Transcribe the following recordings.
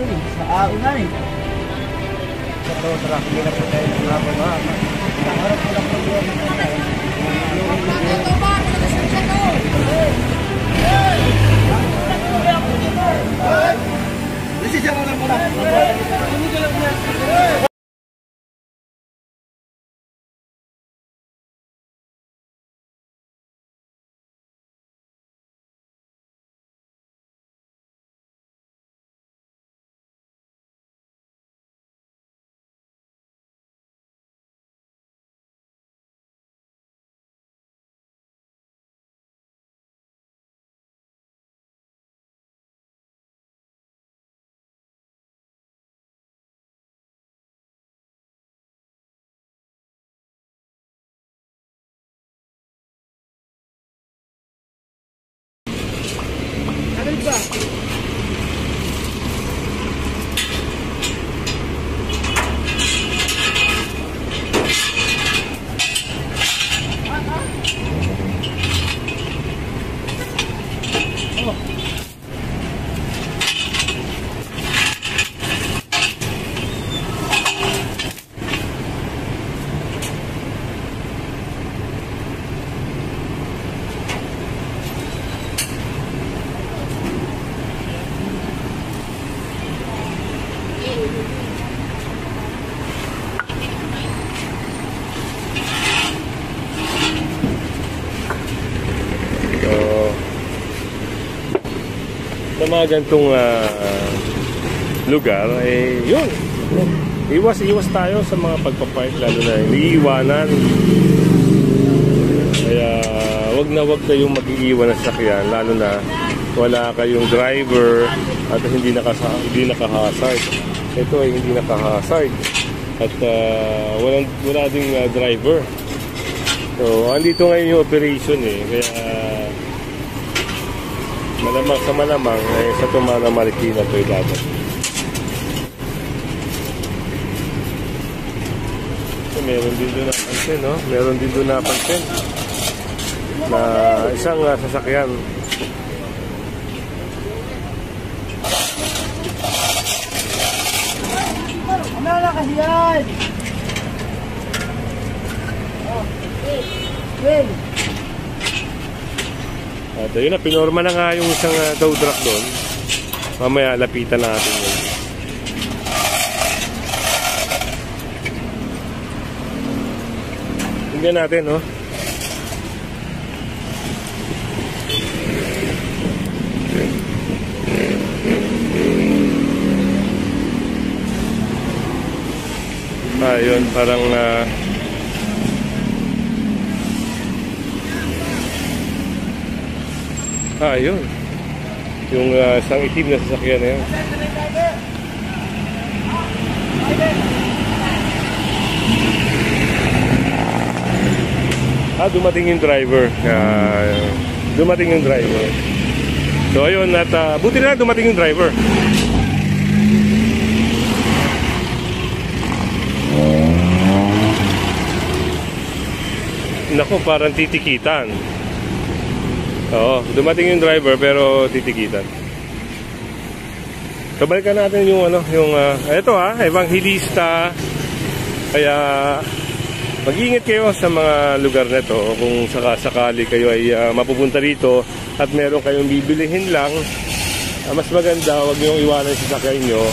Sa unahin. Ito, tara, hindi na po tayo ng hapon. Nakaharap ko lang po yun. Nasisya mo lang muna. Sa mga gantong lugar, yun, iwas tayo sa mga pagpapark, lalo na iniiwanan. Kaya wag kayong mag-iiwan ng sasakyan, lalo na wala kayong driver at hindi naka-hazard. Ito ay hindi naka-hazard at wala ding driver. So andito ngayon yung operation kaya malamang sa Tumana Marikina ito dapat. So, meron din doon napansin, no? Meron din doon napansin na isang sasakyan. Ano na kasi yan? Well. At yun na, pinorma na nga yung isang tow truck doon. Mamaya lapitan natin yun. Tingnan natin, no? Yun, parang yun. Yung isang itim na sasakyan na yun. Dumating yung driver. Dumating yung driver. So ayun, at buti na dumating yung driver. Naku, parang titikitan. Oo, dumating yung driver pero titikitan. So balikan natin yung ito Evangelista. Kaya mag-iingat kayo sa mga lugar na ito kung sakasakali kayo ay mapupunta dito at meron kayong bibilihin lang. Mas maganda, huwag niyong iwanan sa sasakyan nyo.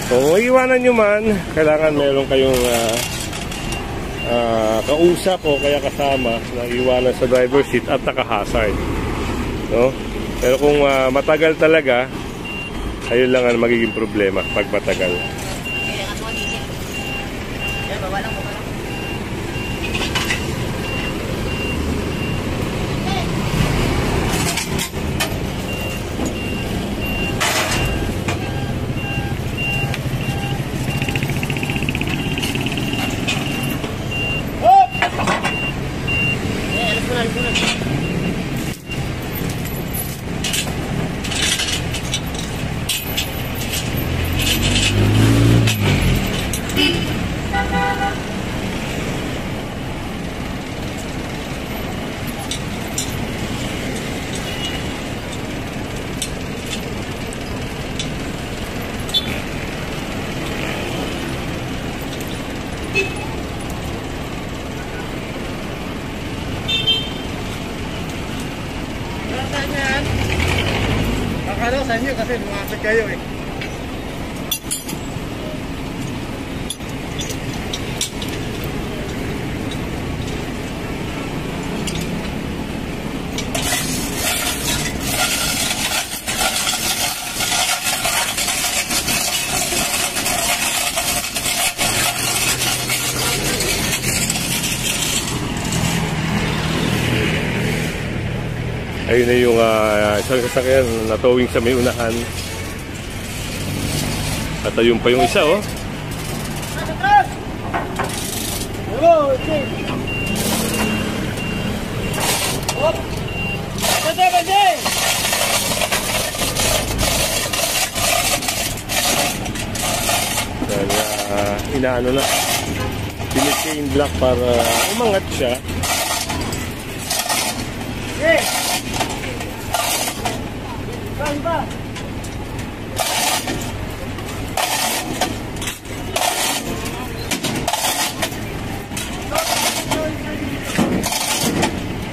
Kung iwanan nyo man, kailangan meron kayong kausap o kaya kasama na iwanan sa driver seat at naka-hazard, no? Pero kung matagal talaga, ayun lang ang magiging problema pag matagal. ano, sa inyo kasi lumapit kayo eh. Ayun na yung isang sasakyan na towing sa may unahan. At ayun pa yung isa, oh. Hello, okay. Hop! Bende! Dahil inaano na. Pinit-chain block para umangat siya. Hey! Saan ba?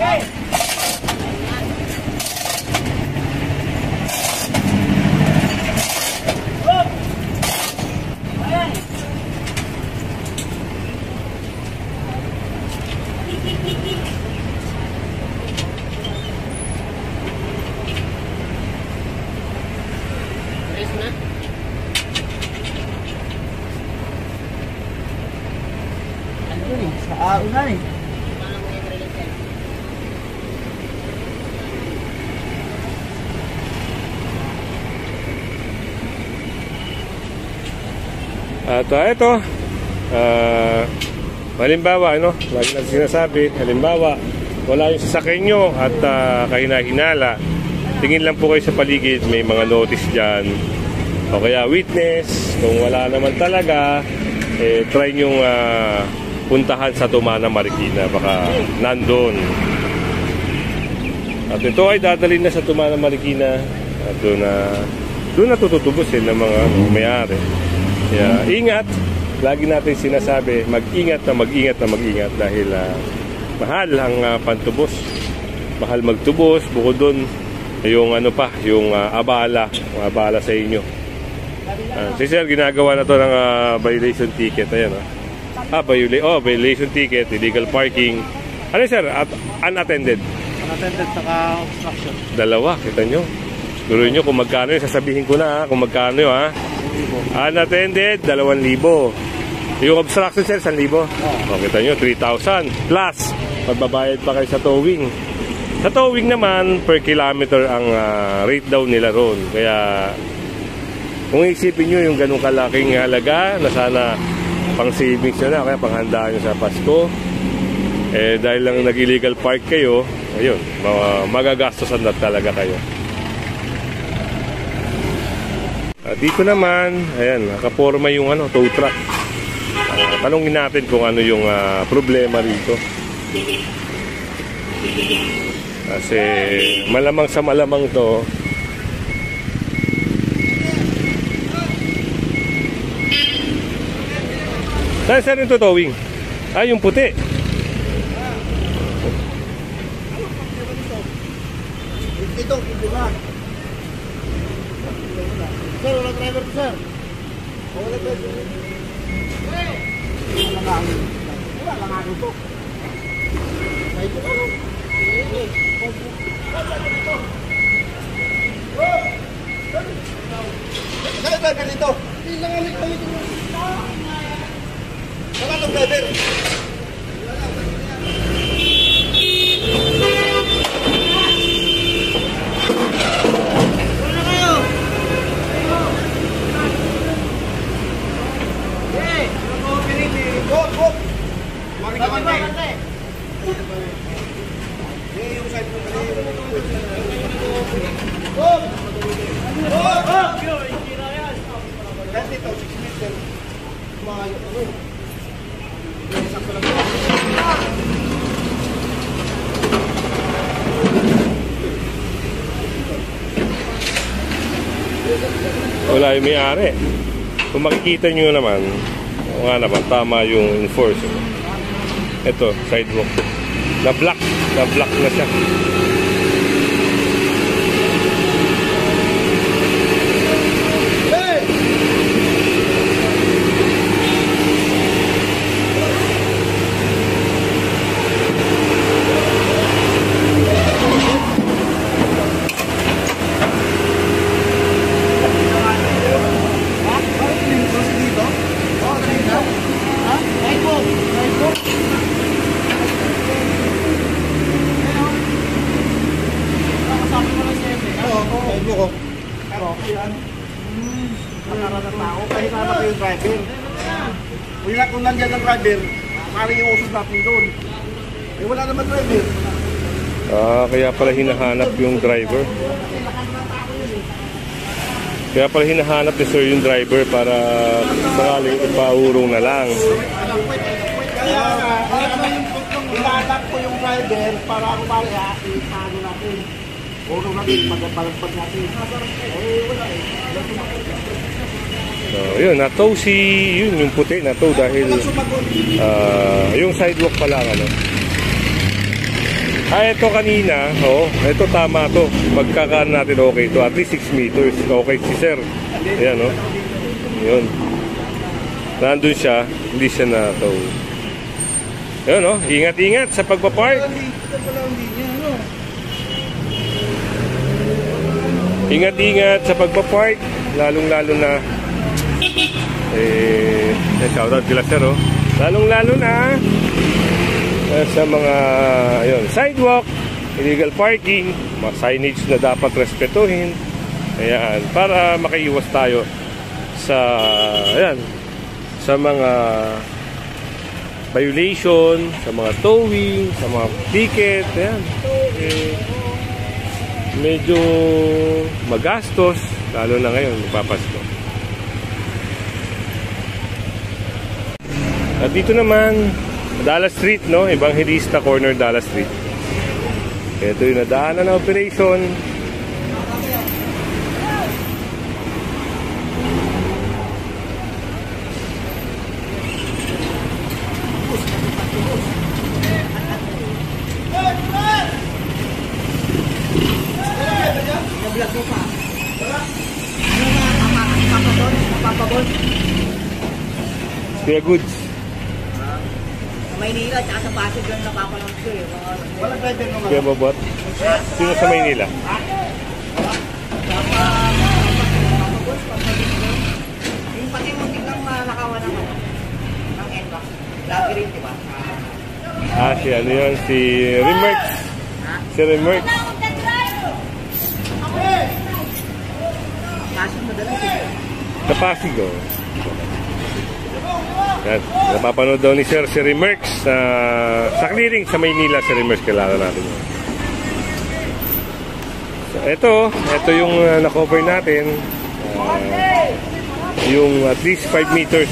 Hey! Hop! Ayan! Sa unan eh. At ito, halimbawa, ano, lagi natin sinasabi, halimbawa, wala yung sasakyan nyo at kahina-hinala, tingin lang po kayo sa paligid, may mga notice dyan, o kaya witness, kung wala naman talaga, try nyong puntahan sa Tumana Marikina, baka nandun. At ito ay dadalhin na sa Tumana Marikina, at doon na tututubusin ng mga may-ari. Kaya ingat, lagi natin sinasabi, mag-ingat dahil mahal ang pantubos. Mahal magtubos, bukod doon yung ano pa, yung abala sa inyo. Si Sir, ginagawa na to ng violation ticket. Ayan, violation ticket, illegal parking. Ano Sir? Unattended? Unattended saka obstruction. Dalawa, kita nyo. Tuloy nyo kung magkano yun, sasabihin ko na kung magkano yun ha. Unattended, 2,000. Yung obstruction Sir, 1,000. Kita nyo, 3,000. Plus, magbabayad pa kayo sa towing. Sa towing naman, per kilometer ang rate daw nila ron. Kaya, kung isipin nyo yung ganung kalaking halaga na sana pang savings nyo na, kaya panghandaan nyo sa Pasko, dahil lang nag-illegal park kayo, ayun, magagastosan na talaga kayo. At dito naman, ayan, nakaporma yung tow truck. Tanungin natin kung ano yung problema rito. Kasi malamang sa malamang to. Saan saan yung towing? Yung puti. Ito, diba? Sir, wala driver ko, sir. Wala driver. Wala lang ako ito. Ay, ito ano? Saan driver dito? Hindi lang alit pa ito. Wala lang driver. Wala yung may-ari. Kung makikita nyo naman, tama yung enforcer. Ito, sidewalk. Na-block na siya. yan. Nakara na tao. Kahit hanap yung driver. Kung nandiyan ng driver, parang yung usod natin doon. Eh wala naman driver. Kaya pala hinahanap yung driver. Kaya pala hinahanap ni sir yung driver para sakaling ipaurong na lang. Kaya hinahanap ko yung driver para ako pala ipaano natin. Urong natin, pagpalagpag natin. Eh wala eh. So, yun, na-tow yun yung puti, na-tow dahil yung sidewalk pala, ano. Ito kanina, ito tama to. Magkakaan natin okay to, at least 6 meters. Okay si sir. Ayan, yun. Nandun siya, hindi siya na-tow. Yun, ingat-ingat sa pagpapark. Ingat-ingat sa pagpapark, lalong-lalo na shoutout kila sir, lalong-lalo na sa mga sidewalk, illegal parking, mga signage na dapat respetuhin. Ayan, para makaiwas tayo sa sa mga violation, sa mga towing, sa mga ticket. Ayan, medyo magastos, lalo na ngayon magpapasko. At dito naman, Dallas Street, Evangelista Corner, Dallas Street. Ito yung nadaanan na operation. Kuya Goods. Maynila, tsaka sa Pasig lang napapanood ko eh. Wala driver naman. Kuya Bobot. Sino sa Maynila? Yung pati mo tignan nakawa ng NBAC. Lagi rin, di ba? Si ano yun? Si Remerx. Si Remerx. Pasig madalas eh. Sa Pasig, Yan. Napapanood daw ni Sir si Remerx sa clearing sa Maynila. Si Remerx, kailangan natin yun. So, ito yung na-cover natin. Yung at least 5 meters,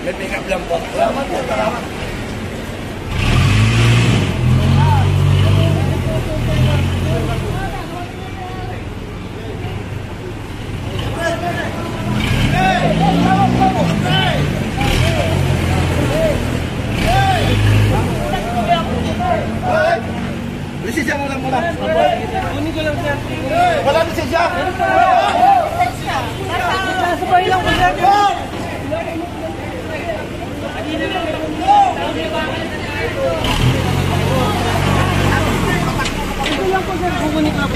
May pick up lang po. Salamat po, salamat. Lisensya mo lang muna. Wala lisensya. Sabay lang ko dyan. Ito lang po dyan. Kukunin ka po.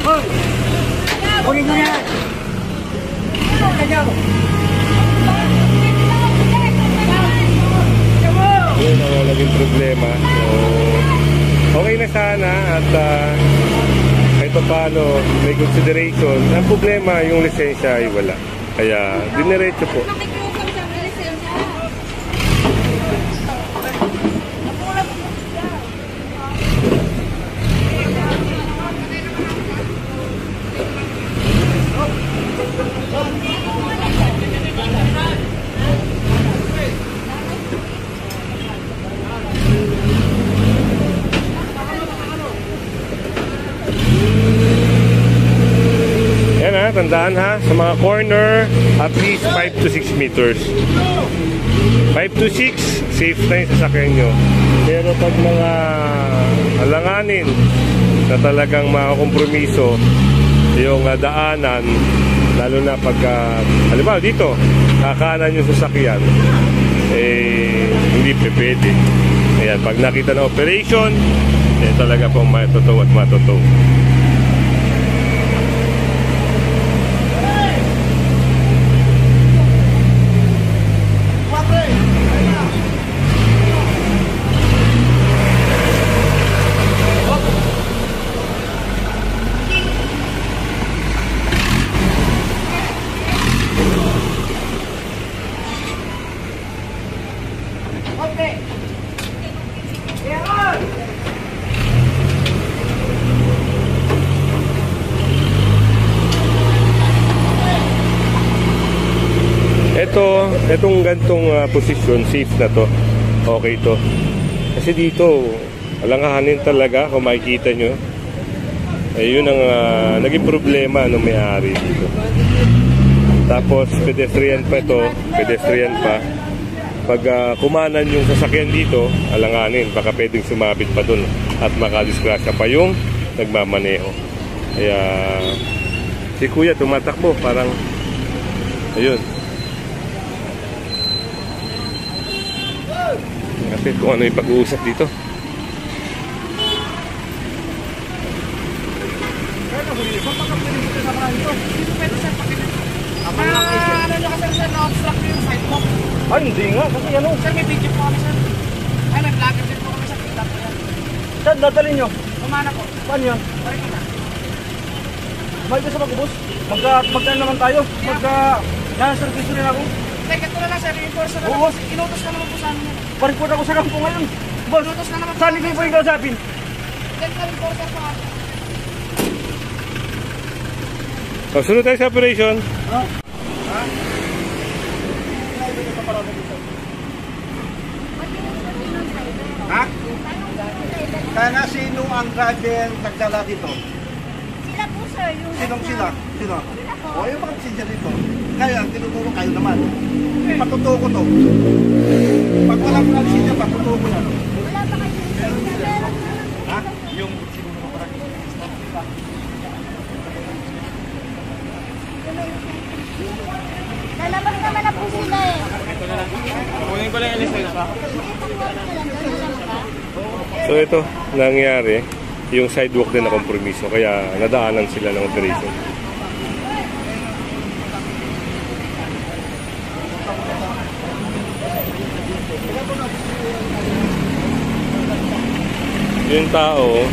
Hoy! Kunin na yan! yun ang naging problema. So, okay na sana at kahit pa paano may consideration. Ang problema, yung lisensya ay wala. Kaya diniretso po. tandaan ha, sa mga corner, at least 5 to 6 meters. 5 to 6, safe na yung sasakyan nyo. Pero pag mga alanganin na talagang makakompromiso yung daanan, lalo na pag halimbawa dito, kakanan yung sasakyan, hindi pwede. Ayan, pag nakita na operation, talaga pong matotoo at matotoo. Itong gantong posisyon, safe na to. Okay to. Kasi dito, alangahanin talaga kung makikita nyo. Yun ang naging problema nung may-ari dito. Tapos pedestrian pa ito, pedestrian pa. Pag kumanan yung sasakyan dito, alanganin, baka pwedeng sumabit pa dun at makadisgrasya pa yung nagmamaneho. Kaya si kuya tumatakbo, parang ayun. Kasi kung ano yung pag-uusap dito. Ano nyo kasi sir, na-obstruct yung sidewalk. Ay, hindi nga. Kasi ano? Sir, may video po kami sir. Ay, may vlogger din po kami sa TikTok po yan. Saan dadalhin nyo? Kumana po. Paano yan? Pare ka na. Mahal ka sa mag-ubos? Magkaan naman tayo? Nasa-service rin ako. Teka, ito na lang sir, enforcer na Oo. lang. Inutos na naman po sa amin yan. Pariport ako sa kampo ngayon. Boss, Inutos na naman po. saan kayo po yung kausapin? Teka, enforcer pa ako. Sunod tayo sa operation. Ha? Ha? Kaya nga sino ang driver nagdala dito? Sila po sir, yung... Sinong sila? Sino? Sila po. O yung mga passenger dito. Kaya ang tinuturo kayo naman. Patutuo ko to. Pag walang passenger, patutuo ko yan. Wala pa kayo yung meron. Ha? Yung siguro ko parang Lalabas naman na po sila eh. Kunin ko lang yung license pa. So ito, nangyari, yung sidewalk din na kompromiso, kaya nadaanan sila ng operation. Yung tao,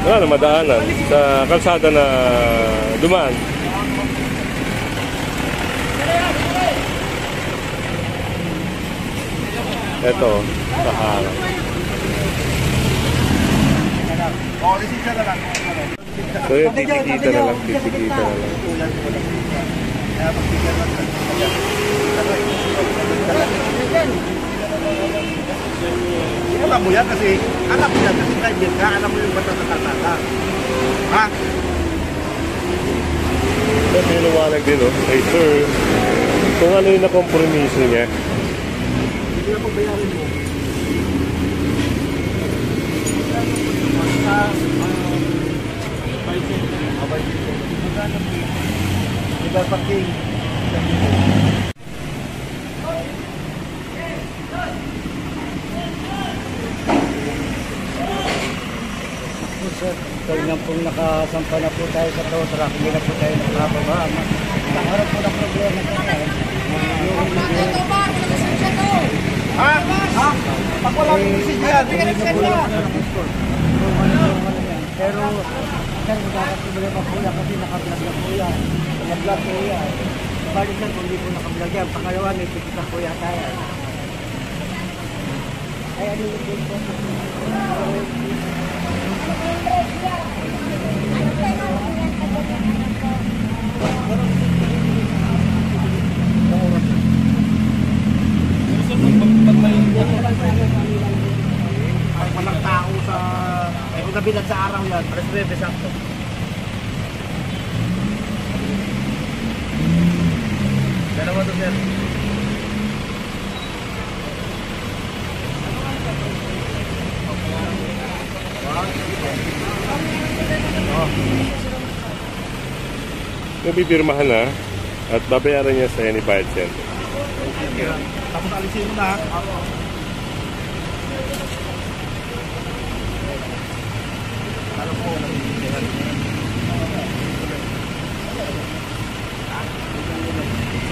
wala na madaanan sa kalsada na dumaan. Ito, sa harap. O, lisensya na lang. So yun, titikita na lang, titikita na lang. Kaya magbigyan lang. Alam mo yan kasi driver ka, alam mo yung batas sa kalsada. Ha? So, pinuwalag din, oh. Hey, sir, kung ano yung nakompromiso niya. Hindi na pagbayarin mo. Diba parking? Kaya po nakasampa na po tayo sa to, sarap hindi na po tayo nakababa. Nakaharap po na problema tayo. Ha? Ha? Pag walang lisensya yan. Pero, sir, magkakaproblema po yan kasi nakablog na po yan. Nakablog po yan. Balik sir, kung hindi po nakablog yan. Pangalawa, may tikita po yan tayo. Ay, ano yung po? Walang tao sa... Kung nabilag sa araw yan, alas 9 sakto. Dalawa to, sir. Yung pipirmahan na at babayaran niya sa any bayad center. Tapos alisin mo na.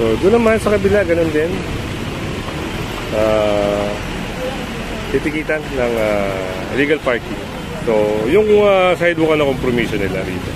So, doon naman sa kabila, ganun din. Titikitan ng illegal parking. So, yung sidewalk na kompromiso nila rito.